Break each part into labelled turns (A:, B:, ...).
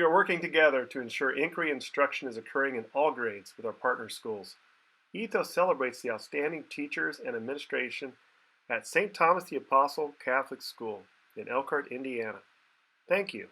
A: We are working together to ensure inquiry instruction is occurring in all grades with our partner schools. ETHOS celebrates the outstanding teachers and administration at St. Thomas the Apostle Catholic School in Elkhart, Indiana. Thank you.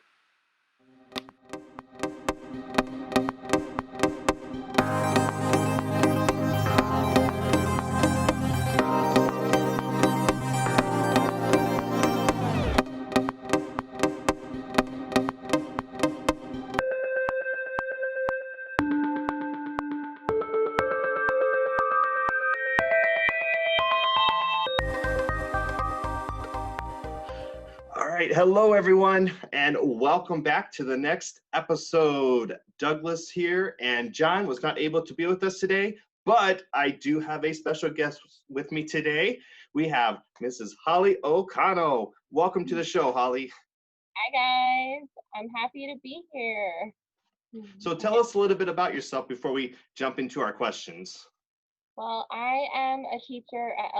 B: All right, hello everyone, and welcome back to the next episode. Douglas here, and John was not able to be with us today, but I do have a special guest with me today. We have Mrs. Holly O'Connell. Welcome to the show, Holly.
C: Hi guys, I'm happy to be here.
B: So tell us a little bit about yourself before we jump into our questions.
C: Well, I am a teacher at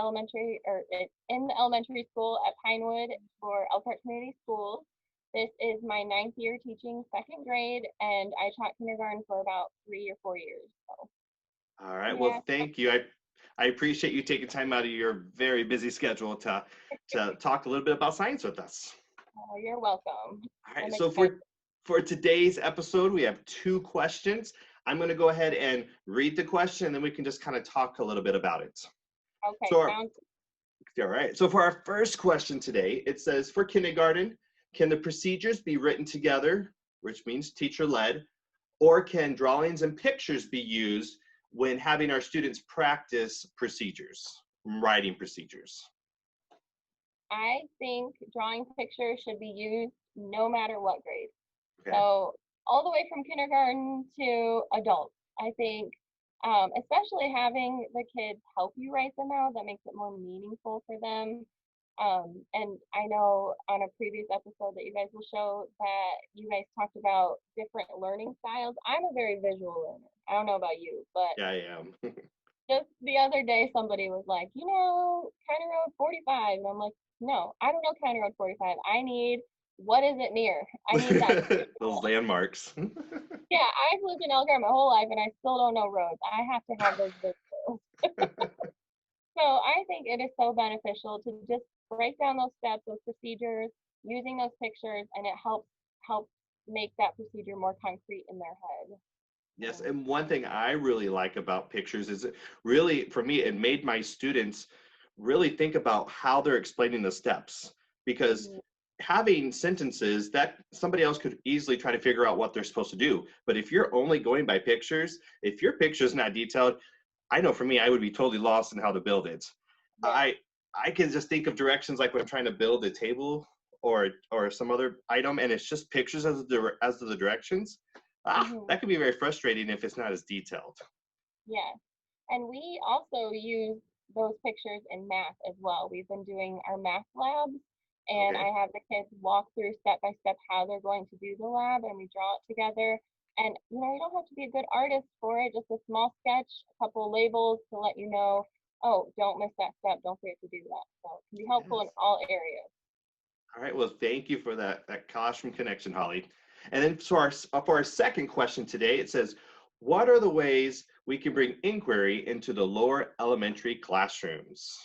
C: in the elementary school at Pinewood for Elkhart Community Schools. This is my 9th year teaching 2nd grade, and I taught kindergarten for about 3 or 4 years. So.
B: All right, well, thank you. I appreciate you taking time out of your very busy schedule to talk a little bit about science with us.
C: Oh, you're welcome.
B: All right, so for today's episode, we have 2 questions. I'm going to go ahead and read the question, and then we can just kind of talk a little bit about it.
C: Okay,
B: sounds good. All right. So for our first question today, it says, for kindergarten, can the procedures be written together, which means teacher-led, or can drawings and pictures be used when having our students practice procedures, writing procedures?
C: I think drawing pictures should be used no matter what grade.
B: Okay.
C: So all the way from kindergarten to adults. I think especially having the kids help you write them out, that makes it more meaningful for them. And I know on a previous episode that you guys will show that you guys talked about different learning styles. I'm a very visual learner. I don't know about you, but
B: yeah, I am.
C: just the other day somebody was like, County Road 45. And I'm like, no, I don't know County Road 45. I need, what is it near? I need that.
B: Those landmarks.
C: Yeah, I've lived in Elkhart my whole life and I still don't know roads. I have to have those visuals. So I think it is so beneficial to just break down those steps, those procedures, using those pictures, and it helps make that procedure more concrete in their head.
B: Yes, and one thing I really like about pictures is really, for me, it made my students really think about how they're explaining the steps, because having sentences that somebody else could easily try to figure out what they're supposed to do. But if you're only going by pictures, if your picture is not detailed, I know for me, I would be totally lost in how to build it. Yeah. I can just think of directions like when I'm trying to build a table or some other item, and it's just pictures as to the directions. That can be very frustrating if it's not as detailed.
C: Yeah, and we also use those pictures in math as well. We've been doing our math labs, and I have the kids walk through step by step how they're going to do the lab, and we draw it together. And you don't have to be a good artist for it, just a small sketch, a couple labels to let you know, oh, don't miss that step, don't forget to do that. So it can be helpful in all areas.
B: All right, well, thank you for that classroom connection, Holly. And then for our second question today, it says, what are the ways we can bring inquiry into the lower elementary classrooms?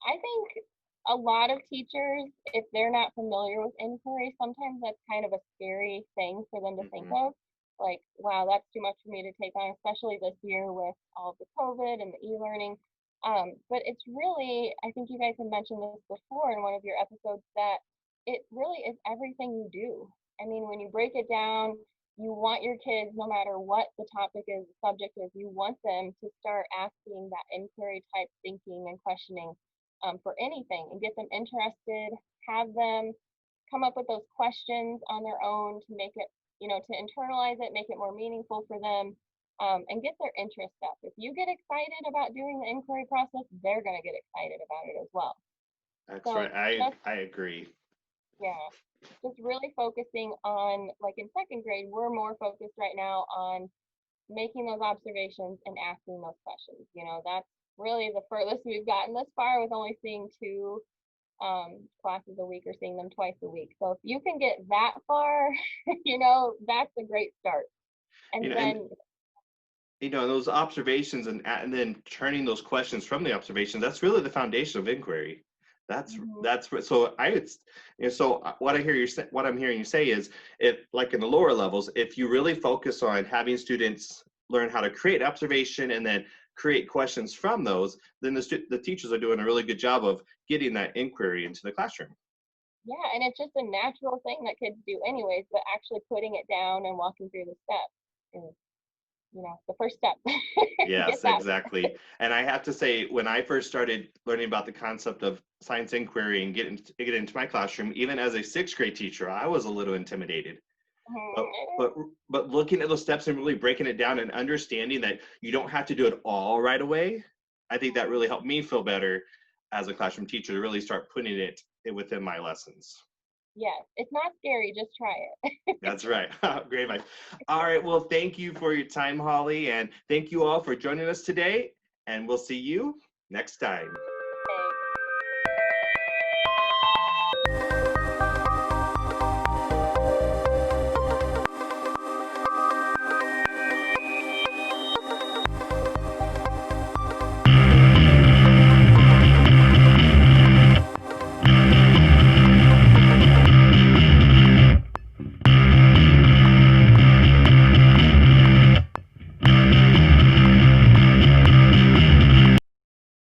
C: I think a lot of teachers, if they're not familiar with inquiry, sometimes that's kind of a scary thing for them to think of. Like, wow, that's too much for me to take on, especially this year with all of the COVID and the e-learning. But it's really, I think you guys had mentioned this before in one of your episodes, that it really is everything you do. I mean, when you break it down, you want your kids, no matter what the topic is, the subject is, you want them to start asking that inquiry type thinking and questioning for anything, and get them interested, have them come up with those questions on their own to make it, to internalize it, make it more meaningful for them, and get their interest up. If you get excited about doing the inquiry process, they're going to get excited about it as well.
B: That's right. I agree.
C: Yeah, just really focusing on, like in 2nd grade, we're more focused right now on making those observations and asking those questions. That's really the furthest we've gotten this far, with only seeing 2 classes a week or seeing them twice a week. So if you can get that far, that's a great start. And
B: And
C: then,
B: those observations and then turning those questions from the observations, that's really the foundation of inquiry. That's what, so what I'm hearing you say is, if like in the lower levels, if you really focus on having students learn how to create observation and then create questions from those, then the teachers are doing a really good job of getting that inquiry into the classroom.
C: yeah, and it's just a natural thing that kids do anyways, but actually putting it down and walking through the steps is, the first step.
B: Yes, exactly. And I have to say, when I first started learning about the concept of science inquiry and get into my classroom, even as a sixth grade teacher, I was a little intimidated. But looking at those steps and really breaking it down and understanding that you don't have to do it all right away, I think that really helped me feel better as a classroom teacher to really start putting it within my lessons.
C: Yes, it's not scary, just try it.
B: That's right. Great advice. All right. Well, thank you for your time, Holly, and thank you all for joining us today, and we'll see you next time.